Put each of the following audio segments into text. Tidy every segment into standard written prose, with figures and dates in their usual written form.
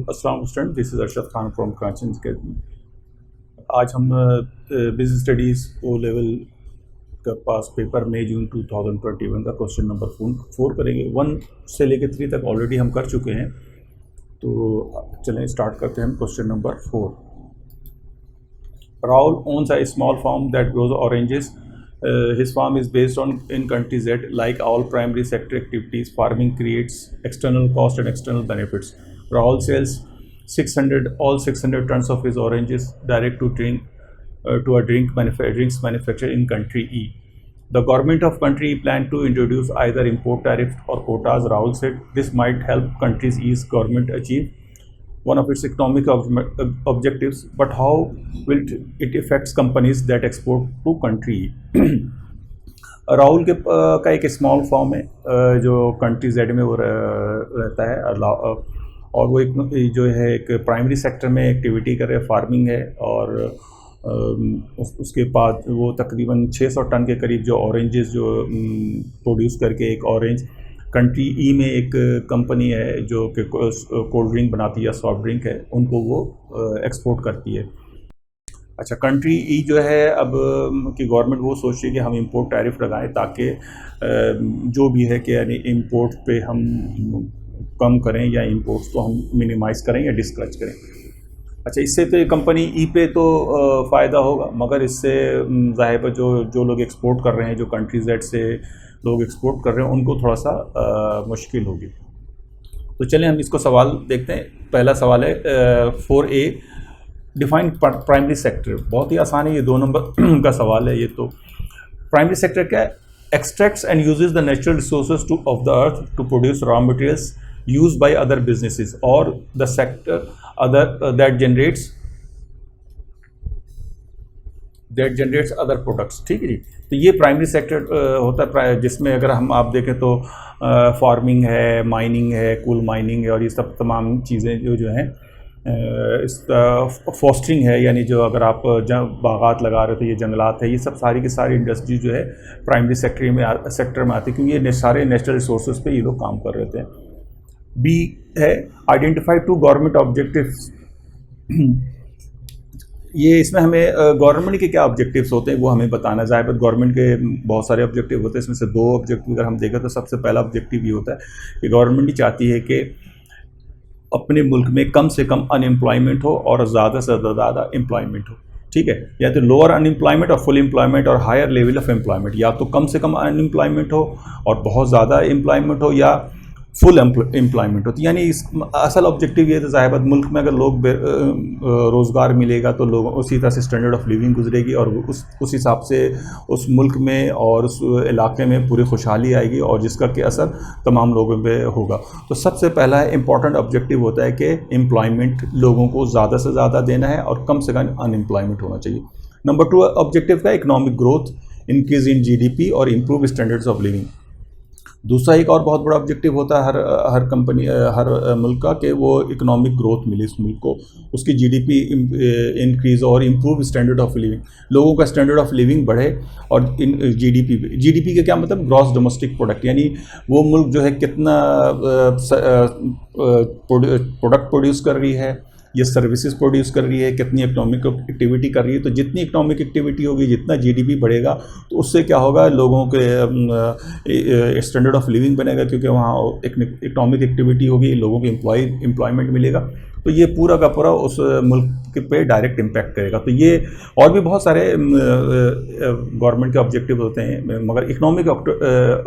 अस्सलाम student, this is Arshad Khan from Karachi academy. आज हम बिजनेस स्टडीज़ ओ लेवल का पास पेपर मई जून 2021 का क्वेश्चन नंबर 4 करेंगे। 1 से लेकर 3 तक ऑलरेडी हम कर चुके हैं, तो चलें स्टार्ट करते हैं हम question number 4। Raul owns a small farm that grows oranges. His farm is based in country Z. Like all primary sector activities, farming creates external cost and external benefits. Raul sells 600 tons of his oranges direct to a drinks manufacturer in country E. The government of country E planned to introduce either import tariff or quotas. Raul said this might help countries E's government achieve one of its economic objectives, but how will it affect companies that export to country? Rahul का एक small form है जो country Z में वो रहता है, और वो एक जो है एक प्राइमरी सेक्टर में एक्टिविटी कर रहे हैं, फार्मिंग है, और उसके बाद वो तकरीबन 600 टन के करीब जो ऑरेंजेस जो प्रोड्यूस करके एक ऑरेंज कंट्री ई में एक कंपनी है जो कि कोल्ड ड्रिंक बनाती है या सॉफ्ट ड्रिंक है, उनको वो एक्सपोर्ट करती है। अच्छा, कंट्री ई जो है अब की गवर्नमेंट वो सोच रही है कि हम इंपोर्ट टैरिफ लगाएं ताकि जो भी है कि यानी इंपोर्ट पे हम कम करें या इंपोर्ट्स को हम मिनिमाइज़ करें या डिस्करेज करें। अच्छा, इससे तो कंपनी ई पे तो फ़ायदा होगा, मगर इससे ज़ाहिर है जो लोग एक्सपोर्ट कर रहे हैं, जो कंट्री जेड से लोग एक्सपोर्ट कर रहे हैं, उनको थोड़ा सा मुश्किल होगी। तो चलें हम इसको सवाल देखते हैं। पहला सवाल है 4A, डिफाइन प्राइमरी सेक्टर। बहुत ही आसान है, ये 2 नंबर का सवाल है। ये तो प्राइमरी सेक्टर क्या है? Extracts and uses the natural resources of the earth to produce raw materials use by other businesses और the sector other that generates other products. ठीक है जी। तो ये प्राइमरी सेक्टर होता है, जिसमें अगर हम आप देखें तो फार्मिंग है, माइनिंग है, कोल माइनिंग है, और ये सब तमाम चीज़ें जो हैं, फॉस्टरिंग है, यानी जो अगर आप बागात लगा रहे थे, ये जंगलात है, ये सब सारी की सारी इंडस्ट्री जो है प्राइमरी सेक्टर में आती है, क्योंकि ये सारे नेचुरल रिसोर्सेज पे ये लोग काम कर रहे थे। बी है आइडेंटिफाई 2 गवर्नमेंट ऑब्जेक्टिव्स। ये इसमें हमें गवर्नमेंट के क्या ऑब्जेक्टिव्स होते हैं वो हमें बताना है। ज़ाहिर गवर्नमेंट के बहुत सारे ऑब्जेक्टिव होते हैं, इसमें से 2 ऑब्जेक्टिव अगर हम देखें तो सबसे पहला ऑब्जेक्टिव ये होता है कि गवर्नमेंट ही चाहती है कि अपने मुल्क में कम से कम अनएम्प्लॉयमेंट हो और ज़्यादा से ज़्यादा एम्प्लॉयमेंट हो। ठीक है, या तो लोअर अनएम्प्लॉयमेंट और फुल एम्प्लॉयमेंट और हायर लेवल ऑफ एम्प्लॉयमेंट, या तो कम से कम अनएम्प्लॉयमेंट हो और बहुत ज़्यादा एम्प्लॉयमेंट हो, या फुल एम्प्लॉयमेंट होती है। यानी इस असल ऑब्जेक्टिव ये तो ज़ाहिर मुल्क में अगर लोग रोज़गार मिलेगा तो लोग उसी तरह से स्टैंडर्ड ऑफ लिविंग गुजरेगी, और उस हिसाब से उस मुल्क में और उस इलाके में पूरी खुशहाली आएगी, और जिसका कि असर तमाम लोगों पे होगा। तो सबसे पहला इम्पॉर्टेंट ऑब्जेक्टिव होता है कि एम्प्लॉयमेंट लोगों को ज़्यादा से ज़्यादा देना है और कम से कम अनएम्प्लॉयमेंट होना चाहिए। नंबर 2 ऑब्जेक्टिव का economic growth, increase in GDP और इम्प्रूव स्टैंडर्ड्स ऑफ लिविंग। दूसरा एक और बहुत बड़ा ऑब्जेक्टिव होता है हर कंपनी, हर मुल्क का, कि वो इकोनॉमिक ग्रोथ मिले इस मुल्क को, उसकी GDP इंक्रीज़ और इम्प्रूव स्टैंडर्ड ऑफ लिविंग, लोगों का स्टैंडर्ड ऑफ लिविंग बढ़े। और GDP का क्या मतलब? ग्रॉस डोमेस्टिक प्रोडक्ट, यानी वो मुल्क जो है कितना प्रोडक्ट प्रोड्यूस कर रही है, ये सर्विसेज प्रोड्यूस कर रही है, कितनी इकोनॉमिक एक्टिविटी कर रही है। तो जितनी इकोनॉमिक एक्टिविटी होगी, जितना GDP बढ़ेगा, तो उससे क्या होगा, लोगों के स्टैंडर्ड ऑफ लिविंग बनेगा, क्योंकि वहाँ इकोनॉमिक एक्टिविटी होगी, लोगों को एम्प्लॉयमेंट मिलेगा। तो ये पूरा का पूरा उस मुल्क पे डायरेक्ट इम्पैक्ट करेगा। तो ये और भी बहुत सारे गवर्नमेंट के ऑब्जेक्टिव होते हैं, मगर इकोनॉमिक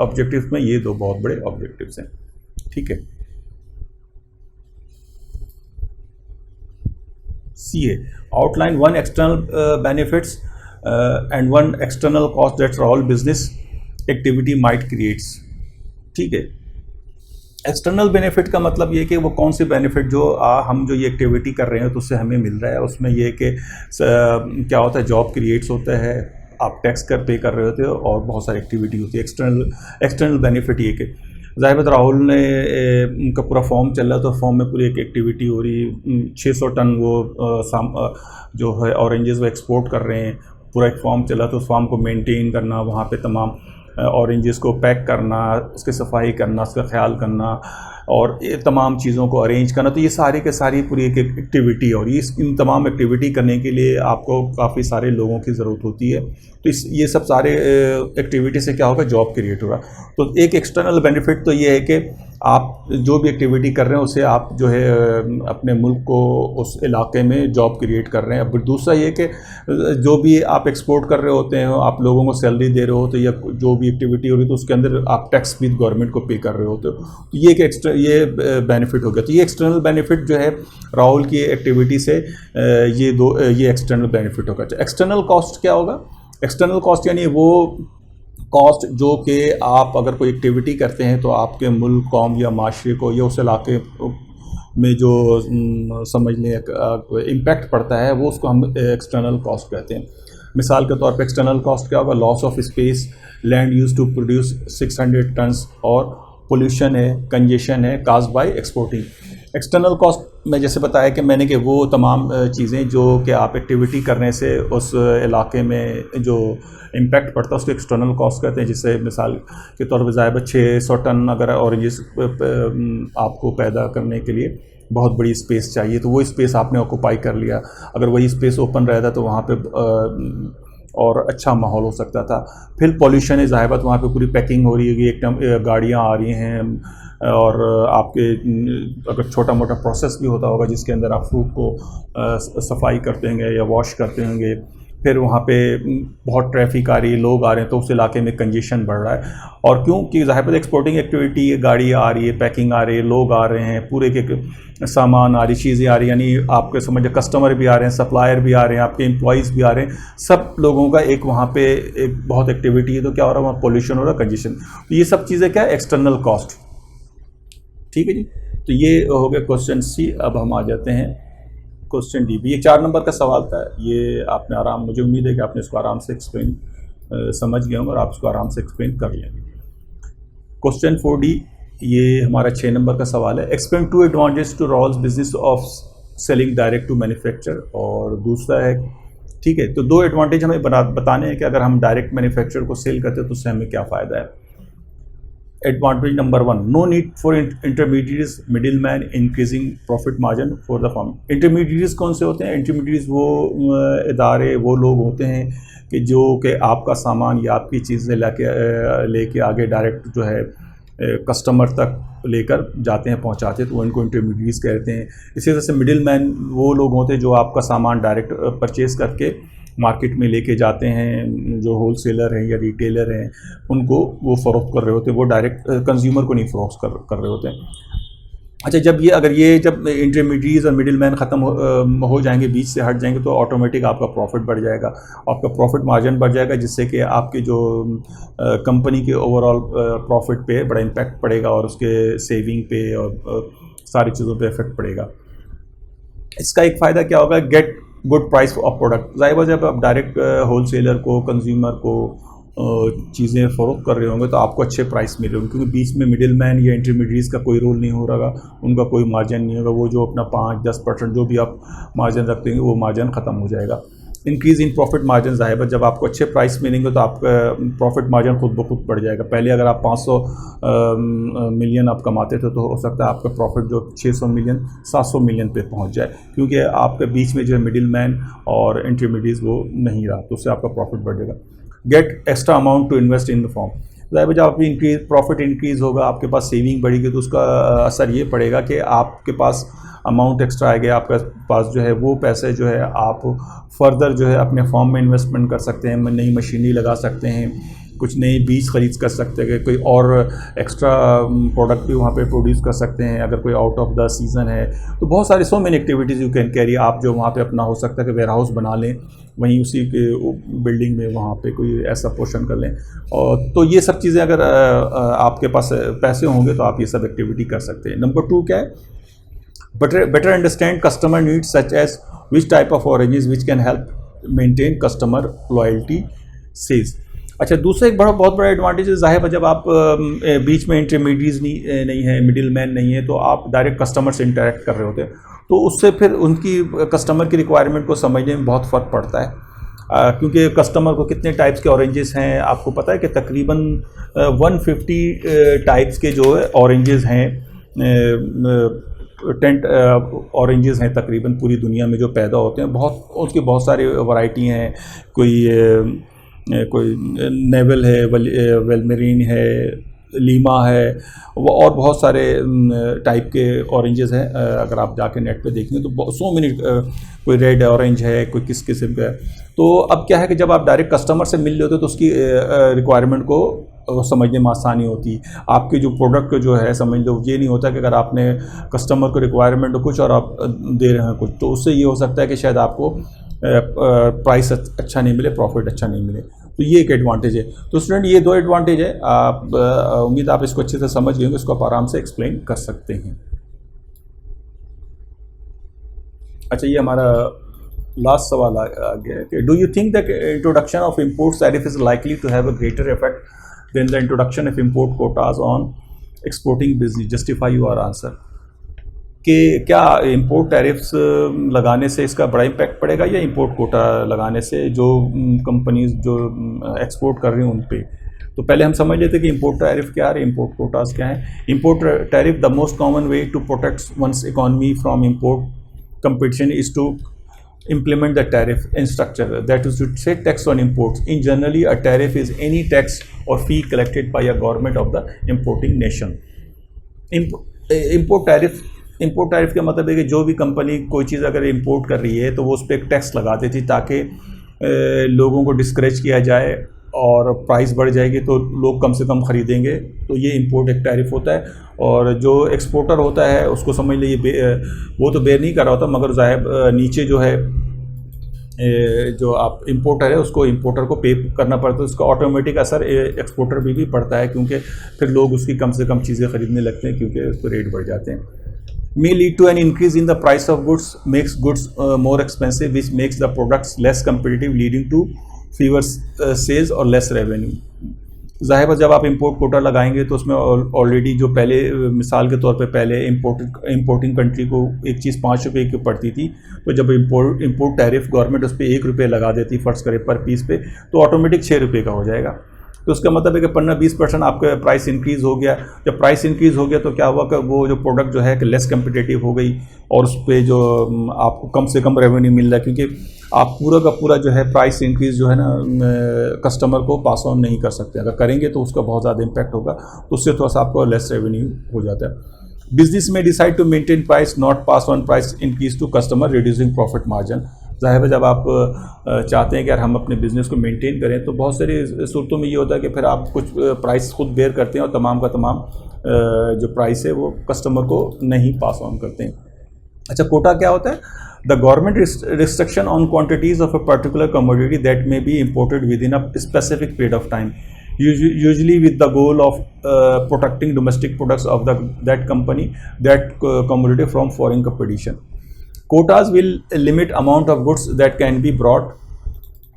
ऑब्जेक्टिव में ये 2 बहुत बड़े ऑब्जेक्टिव्स हैं। ठीक है। CA, outline 1 external benefits and 1 external cost that all business activity might creates। ठीक है, एक्सटर्नल बेनिफिट का मतलब ये कि वो कौन सी बेनिफिट जो हम जो ये एक्टिविटी कर रहे हैं तो उससे हमें मिल रहा है। उसमें ये कि क्या होता है, जॉब क्रिएट्स होता है, आप टैक्स पे कर रहे होते हो, और बहुत सारी एक्टिविटी होती है। एक्सटर्नल बेनिफिट ये कि ज़ाहिर राहुल ने उनका पूरा फॉर्म चल रहा है, तो फॉर्म में पूरी एक एक्टिविटी हो रही, 600 टन वो जो है ऑरेंजेस वो एक्सपोर्ट कर रहे हैं, पूरा एक फॉर्म चला। तो उस फॉर्म को मेंटेन करना, वहाँ पे तमाम ऑरेंजेस को पैक करना, उसकी सफाई करना, उसका ख्याल करना, और ये तमाम चीज़ों को अरेंज करना। तो ये सारी के सारी पूरी एक एक्टिविटी है, और इन तमाम एक्टिविटी करने के लिए आपको काफ़ी सारे लोगों की ज़रूरत होती है। तो ये सब सारे एक्टिविटी से क्या होगा, जॉब क्रिएट होगा। तो एक एक्सटर्नल बेनिफिट तो ये है कि आप जो भी एक्टिविटी कर रहे हैं उससे आप जो है अपने मुल्क को, उस इलाके में जॉब क्रिएट कर रहे हैं। फिर दूसरा ये कि जो भी आप एक्सपोर्ट कर रहे होते हैं, आप लोगों को सैलरी दे रहे होते हैं या जो भी एक्टिविटी हो रही है, तो उसके अंदर आप टैक्स भी गवर्नमेंट को पे कर रहे होते हो। तो ये एक ये बेनिफिट हो गया। तो ये एक्सटर्नल बेनिफिट जो है राहुल की एक्टिविटी से ये एक्सटर्नल बेनिफिट होगा। एक्सटर्नल कॉस्ट क्या होगा? एक्सटर्नल कॉस्ट यानी वो कॉस्ट जो कि आप अगर कोई एक्टिविटी करते हैं तो आपके मुल्क, कौम या माशरे को या उस इलाके में जो समझ लें इम्पैक्ट पड़ता है, वो उसको हम एक्सटर्नल कॉस्ट कहते हैं। मिसाल के तौर पे एक्सटर्नल कॉस्ट क्या होगा? Loss of space, land use to produce 600 tons, और पोल्यूशन है, कंजेशन है caused by exporting. External cost में जैसे बताया कि मैंने कि वो तमाम चीज़ें जो कि आप एक्टिविटी करने से उस इलाके में जो इम्पैक्ट पड़ता है उसको एक्सटर्नल कॉस्ट कहते हैं। जिससे मिसाल के तौर पर ज़ाहिर 600 टन अगर ऑरेंजेस आपको पैदा करने के लिए बहुत बड़ी स्पेस चाहिए, तो वो स्पेस आपने ऑक्यूपाई कर लिया। अगर वही स्पेस ओपन रहता तो वहाँ पे और अच्छा माहौल हो सकता था। फिर पॉल्यूशन है, ज़ाहिर बात वहाँ पे पूरी पैकिंग हो रही है, एकदम गाड़ियाँ आ रही हैं, और आपके अगर छोटा मोटा प्रोसेस भी होता होगा जिसके अंदर आप फ्रूट को सफाई करते होंगे या वॉश करते होंगे, फिर वहाँ पे बहुत ट्रैफिक आ रही है, लोग आ रहे हैं, तो उस इलाके में कंजेशन बढ़ रहा है। और क्योंकि ज़ाहिर बात एक्सपोर्टिंग एक्टिविटी है, गाड़ी आ रही है, पैकिंग आ रही है, लोग आ रहे हैं, पूरे के सामान आ रही, चीज़ें आ रही, यानी आपके समझ कस्टमर भी आ रहे हैं, सप्लायर भी आ रहे हैं, आपके एम्प्लॉयज़ भी आ रहे हैं, सब लोगों का एक वहाँ पे एक बहुत एक्टिविटी है। तो क्या हो रहा है, वहाँ पोल्यूशन हो रहा है, कंजेशन। तो ये सब चीज़ें क्या है, एक्सटर्नल कॉस्ट। ठीक है जी, तो ये हो गया क्वेश्चन सी। अब हम आ जाते हैं क्वेश्चन डी। ये 4 नंबर का सवाल था। ये आपने आराम, मुझे उम्मीद है कि आपने इसको आराम से एक्सप्लेन समझ गए होंगे और आप इसको आराम से एक्सप्लेन कर लेंगे। क्वेश्चन 4D, ये हमारा 6 नंबर का सवाल है। Explain 2 advantage to Rahul's business of selling direct to manufacture. और दूसरा है, ठीक है, तो 2 एडवांटेज हमें बताने हैं कि अगर हम डायरेक्ट मैन्युफैक्चर को सेल करते हैं तो उससे हमें क्या फ़ायदा है। Advantage number 1, no need for intermediates, middle man, increasing profit margin for the firm. Intermediates कौन से होते हैं? इंटरमीडिएट्स वो इदारे, वो लोग होते हैं कि जो कि आपका सामान या आपकी चीज़ें लेके आगे डायरेक्ट जो है कस्टमर तक लेकर जाते हैं, पहुंचाते हैं, तो वो इनको इंटरमीडिएट्स कहते हैं। इसी तरह से मिडिल मैन वो लोग होते हैं जो आपका सामान डायरेक्ट परचेज़ करके मार्केट में लेके जाते हैं, जो होलसेलर हैं या रिटेलर हैं, उनको वो फ़रोख्त कर रहे होते हैं, वो डायरेक्ट कंज्यूमर को नहीं फ़रोख्त कर रहे होते हैं। अच्छा, जब इंटरमीडिएट्स और मिडिल मैन ख़त्म हो जाएंगे, बीच से हट जाएंगे, तो ऑटोमेटिक आपका प्रॉफिट बढ़ जाएगा, आपका प्रॉफिट मार्जिन बढ़ जाएगा, जिससे कि आपके जो कंपनी के ओवरऑल प्रॉफिट पे बड़ा इम्पैक्ट पड़ेगा और उसके सेविंग पे और सारी चीज़ों पे इफेक्ट पड़ेगा। इसका एक फ़ायदा क्या होगा, get good price of product. ज़ाहिर जब आप डायरेक्ट होलसेलर को, कंज्यूमर को चीज़ें फ़रोख्त कर रहे होंगे तो आपको अच्छे प्राइस मिले होंगे, क्योंकि बीच में मिडिल मैन या इंटरमीडिएट्स का कोई रोल नहीं हो रहा, उनका कोई मार्जिन नहीं होगा। वो जो अपना 5-10% जो भी आप मार्जिन रखते हैं वो मार्जिन ख़त्म हो जाएगा। इंक्रीज़ इन प्रॉफिट मार्जिन, ज़ाहिर जब आपको अच्छे प्राइस मिलेंगे तो आपका प्रॉफिट मार्जिन खुद ब खुद बढ़ जाएगा। पहले अगर आप 500 मिलियन आप कमाते थे तो हो सकता है आपका प्रॉफिट जो 600 मिलियन 700 मिलियन पे पहुंच जाए, क्योंकि आपके बीच में जो है मिडिल मैन और इंटरमीडिएट्स वो नहीं रहा, तो उससे आपका प्रॉफिट बढ़ जाएगा। Get extra amount to invest in the form. जब आपकी प्रॉफिट इंक्रीज़ होगा, आपके पास सेविंग बढ़ेगी, तो उसका असर ये पड़ेगा कि आपके पास अमाउंट एक्स्ट्रा आ गया, आपके पास जो है वो पैसे जो है आप फर्दर जो है अपने फॉर्म में इन्वेस्टमेंट कर सकते हैं, नई मशीनरी लगा सकते हैं, कुछ नए बीज खरीद कर सकते हैं, कोई और एक्स्ट्रा प्रोडक्ट भी वहाँ पे प्रोड्यूस कर सकते हैं अगर कोई आउट ऑफ द सीज़न है। तो बहुत सारी so many activities you can carry. आप जो वहाँ पे अपना हो सकता है कि वेयर हाउस बना लें, वहीं उसी के बिल्डिंग में वहाँ पे कोई ऐसा पोर्शन कर लें, और तो ये सब चीज़ें अगर आपके पास पैसे होंगे तो आप ये सब एक्टिविटी कर सकते हैं। नंबर 2 क्या है, better understand customer needs such as which type of oranges which can help maintain customer loyalty sales। अच्छा, दूसरा एक बहुत बड़ा एडवांटेज है, ज़ाहिर है जब आप बीच में इंटरमीडिएट्स नहीं है, मिडिल मैन नहीं है, तो आप डायरेक्ट कस्टमर से इंटरेक्ट कर रहे होते हैं, तो उससे फिर उनकी कस्टमर की रिक्वायरमेंट को समझने में बहुत फ़र्क पड़ता है। क्योंकि कस्टमर को कितने टाइप्स के ऑरेंजेस हैं आपको पता है कि तकरीबन 150 टाइप्स के जो है ऑरेंजेस हैं टेंट ऑरेंजेस हैं तकरीबन पूरी दुनिया में जो पैदा होते हैं, बहुत उसकी बहुत सारी वैरायटी हैं। कोई नेवल है, वेलमेरीन है, लीमा है, वो और बहुत सारे टाइप के ऑरेंजेस हैं। अगर आप जाके नेट पे देखेंगे तो सो मेनी, कोई रेड ऑरेंज है, कोई किस किस्म का है। तो अब क्या है कि जब आप डायरेक्ट कस्टमर से मिल रहे होते तो उसकी रिक्वायरमेंट को समझने में आसानी होती। आपके जो प्रोडक्ट जो है, समझ लो ये नहीं होता कि अगर आपने कस्टमर को रिक्वायरमेंट कुछ और आप दे रहे हैं कुछ, तो उससे ये हो सकता है कि शायद आपको प्राइस अच्छा नहीं मिले, प्रॉफिट अच्छा नहीं मिले। तो ये एक एडवांटेज है। तो स्टूडेंट ये दो एडवांटेज है। आप उम्मीद आप इसको अच्छे से समझ गए होंगे, इसको आप आराम से एक्सप्लेन कर सकते हैं। अच्छा, ये हमारा लास्ट सवाल आ गया है कि do you think that introduction of import tariff is likely to have a greater effect than the introduction of import quotas on exporting business? Justify your answer. कि क्या इंपोर्ट टैरिफ्स लगाने से इसका बड़ा इम्पैक्ट पड़ेगा या इंपोर्ट कोटा लगाने से जो कंपनीज जो एक्सपोर्ट कर रही हैं उन पे? तो पहले हम समझ लेते हैं कि इंपोर्ट टैरिफ क्या है, इंपोर्ट कोटाज क्या है। Import tariff, the most common way to protect one's economy from import competition is to implement the tariff and structure, that is to say tax on imports. In generally, a tariff is any tax or fee collected by a government of the importing nation. Import tariff का मतलब है कि जो भी company कोई चीज़ अगर import कर रही है तो वो उस पर एक टैक्स लगा देती ताकि लोगों को डिस्करेज किया जाए और प्राइस बढ़ जाएगी तो लोग कम से कम ख़रीदेंगे। तो ये इंपोर्ट एक टैरिफ होता है। और जो एक्सपोर्टर होता है उसको समझ लीजिए वो तो बेयर नहीं कर रहा होता, मगर ज़ाहिर नीचे जो है जो आप इंपोर्टर है उसको इंपोर्टर को पे करना पड़ता है। उसका ऑटोमेटिक असर एक्सपोर्टर भी पड़ता है, क्योंकि फिर लोग उसकी कम से कम चीज़ें ख़रीदने लगते हैं क्योंकि उसको रेट बढ़ जाते हैं। May lead to an increase in the price of goods, makes goods more expensive, which makes the products less competitive, leading to fewer sales और less revenue। ज़ाहिर है जब आप इंपोर्ट कोटा लगाएंगे तो उसमें ऑलरेडी जो पहले मिसाल के तौर पे पहले इंपोर्टिंग कंट्री को एक चीज़ 5 रुपये की पड़ती थी, तो जब इंपोर्ट टैरिफ गवर्नमेंट उस पर 1 रुपये लगा देती फ़र्ज़ करे पर पीस पे, तो ऑटोमेटिक 6 रुपये का हो जाएगा। तो उसका मतलब है कि 15-20% आपका प्राइस इंक्रीज़ हो गया। जब प्राइस इंक्रीज़ हो गया तो क्या हुआ कि वो जो प्रोडक्ट जो है कि लेस कम्पिटिटिव हो गई और उस पर जो आपको कम से कम रेवेन्यू मिल रहा है, क्योंकि आप पूरा का पूरा जो है प्राइस इंक्रीज़ जो है ना कस्टमर को पास ऑन नहीं कर सकते। अगर करेंगे तो उसका बहुत ज़्यादा इम्पैक्ट होगा, तो उससे थोड़ा सा आपको लेस रेवेन्यू हो जाता है। बिजनेस में decide to maintain price, not pass on price increase to customer, reducing profit margin. ज़ाहिर है जब आप चाहते हैं कि यार हम अपने बिज़नेस को मेंटेन करें तो बहुत सारी सूरतों में ये होता है कि फिर आप कुछ प्राइस खुद बेयर करते हैं और तमाम का तमाम जो प्राइस है वो कस्टमर को नहीं पास ऑन करते हैं। अच्छा, कोटा क्या होता है? The government restriction on quantities of a particular commodity that may be imported with in a specific period of time, usually with the goal of protecting domestic products of that company, that commodity from foreign competition. Quotas will limit amount of goods that can be brought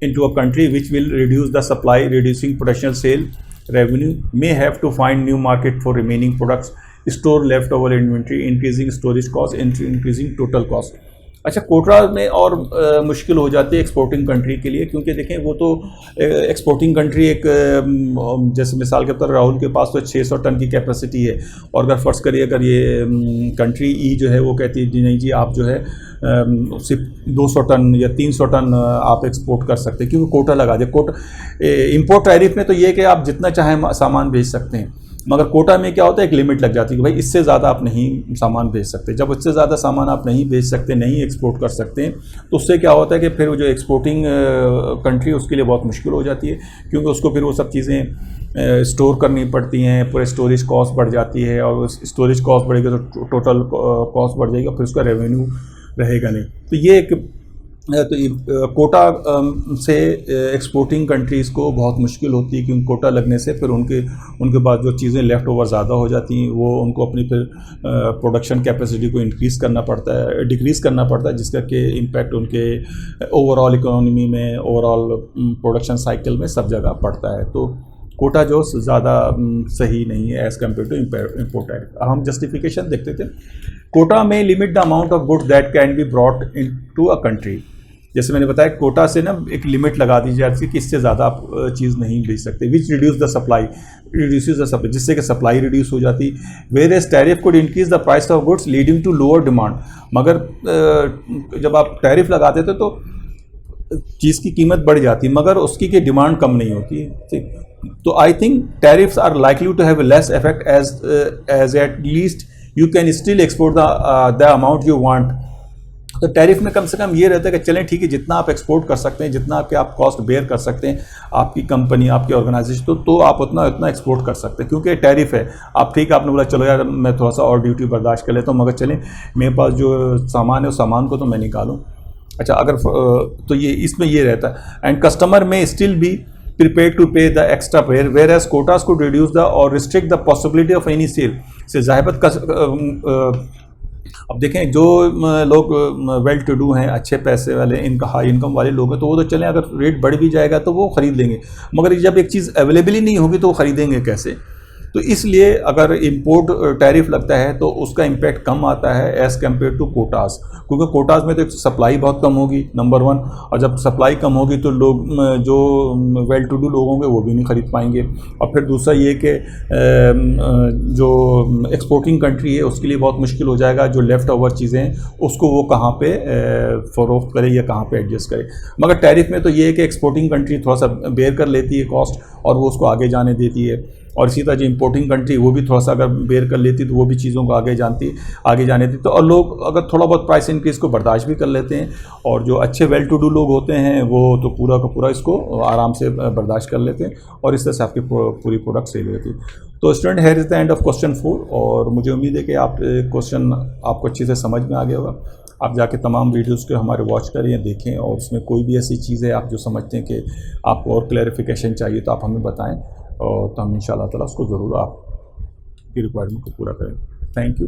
into a country, which will reduce the supply, reducing potential sale revenue. May have to find new market for remaining products, store leftover inventory, increasing storage cost, increasing total cost. अच्छा, कोटा में और मुश्किल हो जाती है exporting country के लिए, क्योंकि देखें वो तो एक्सपोर्टिंग कंट्री एक जैसे मिसाल के तौर पर राहुल के पास तो 600 टन की कैपेसिटी है, और अगर फ़र्ज़ करिए अगर ये कंट्री ई जो है वो कहती है जी नहीं जी आप जो है सिर्फ 200 टन या 300 टन आप एक्सपोर्ट कर सकते हैं, क्योंकि कोटा लगा दे। इंपोर्ट टैरिफ में तो ये कि आप जितना चाहें सामान भेज सकते हैं, मगर कोटा में क्या होता है एक लिमिट लग जाती है कि भाई इससे ज़्यादा आप नहीं सामान भेज सकते। जब इससे ज़्यादा सामान आप नहीं भेज सकते, नहीं एक्सपोर्ट कर सकते हैं, तो उससे क्या होता है कि फिर वो जो एक्सपोर्टिंग कंट्री उसके लिए बहुत मुश्किल हो जाती है, क्योंकि उसको फिर वो सब चीज़ें स्टोर करनी पड़ती हैं, पूरे स्टोरेज कॉस्ट बढ़ जाती है, और स्टोरेज कॉस्ट बढ़ेगी तो टोटल कॉस्ट बढ़ जाएगा, फिर उसका रेवेन्यू रहेगा नहीं। तो ये एक कोटा से एक्सपोर्टिंग कंट्रीज़ को बहुत मुश्किल होती है, क्योंकि कोटा लगने से फिर उनके पास जो चीज़ें लेफ़्ट ओवर ज़्यादा हो जाती हैं वो उनको अपनी फिर प्रोडक्शन कैपेसिटी को इंक्रीज़ करना पड़ता है, डिक्रीज़ करना पड़ता है, जिसका कि इम्पैक्ट उनके ओवरऑल इकोनॉमी में, ओवरऑल प्रोडक्शन साइकिल में सब जगह पड़ता है। तो कोटा जो ज़्यादा सही नहीं है as compare to import tariff. हम जस्टिफिकेशन देखते थे। कोटा में limit the amount of goods that can be brought in to a country. जैसे मैंने बताया कोटा से ना एक लिमिट लगा दी जाती है कि इससे ज़्यादा आप चीज़ नहीं बेच सकते, which reduce the supply. Reduces the supply, जिससे कि सप्लाई रिड्यूस हो जाती। Whereas tariff could increase the price of goods leading to lower demand. मगर जब आप टैरिफ लगाते थे तो चीज़ की कीमत बढ़ जाती, मगर उसकी की डिमांड कम नहीं होती। ठीक, तो I think tariffs are likely to have less effect as at least you can still export the amount you want. तो टैरिफ में कम से कम ये रहता है कि चलें ठीक है, जितना आप एक्सपोर्ट कर सकते हैं, जितना आपके आप कॉस्ट बेयर कर सकते हैं, आपकी कंपनी, आपकी ऑर्गेनाइजेशन, तो आप उतना एक्सपोर्ट कर सकते हैं, क्योंकि टैरिफ है। आप ठीक है, आपने बोला चलो यार मैं थोड़ा सा और ड्यूटी बर्दाश्त कर लेता हूँ, मगर चलें मेरे पास जो सामान है उस सामान को तो मैं निकालूँ। अच्छा, अगर तो ये इसमें ये रहता है। एंड कस्टमर में still be prepared to pay the extra fare, whereas quotas could reduce the or restrict the possibility of any sale। से ज़ाहिबत अब देखें जो लोग वेल टू डू हैं, अच्छे पैसे वाले, इनका हाई इनकम वाले लोग हैं, तो वो तो चलें अगर रेट बढ़ भी जाएगा तो वो ख़रीद लेंगे, मगर जब एक चीज़ अवेलेबल ही नहीं होगी तो वो ख़रीदेंगे कैसे। तो इसलिए अगर इंपोर्ट टैरिफ लगता है तो उसका इम्पैक्ट कम आता है एज़ कम्पेयर टू कोटास, क्योंकि कोटास में तो सप्लाई बहुत कम होगी नंबर 1, और जब सप्लाई कम होगी तो लोग जो वेल टू डू लोग होंगे वो भी नहीं ख़रीद पाएंगे। और फिर दूसरा ये कि जो एक्सपोर्टिंग कंट्री है उसके लिए बहुत मुश्किल हो जाएगा, जो लेफ़्ट ओवर चीज़ें हैं उसको वो कहाँ पे फ़रोख्त करे या कहाँ पे एडजस्ट करे। मगर टैरिफ में तो ये है कि एक्सपोर्टिंग कंट्री थोड़ा सा बेयर कर लेती है कॉस्ट और वो उसको आगे जाने देती है, और इसी तरह जो इंपोर्टिंग कंट्री वो भी थोड़ा सा अगर बेयर कर लेती तो वो भी चीज़ों को आगे जाने देती। तो और लोग अगर थोड़ा बहुत प्राइस इंक्रीज़ को बर्दाश्त भी कर लेते हैं, और जो अच्छे वेल टू डू लोग होते हैं वो तो पूरा का पूरा इसको आराम से बर्दाश्त कर लेते हैं, और इस तरह से आपकी पूरी प्रोडक्ट सेल होती है। तो student, here is the end of question 4, और मुझे उम्मीद है कि आप क्वेश्चन आपको अच्छे से समझ में आ गया होगा। आप जाके तमाम वीडियोज़ को हमारे वॉच करें या देखें, और उसमें कोई भी ऐसी चीज़ है आप जो समझते हैं कि आपको और क्लैरिफिकेशन चाहिए तो आप हमें बताएं, और तो हम इंशाअल्लाह ताला उसको ज़रूर आपकी रिक्वायरमेंट को पूरा करें। Thank you.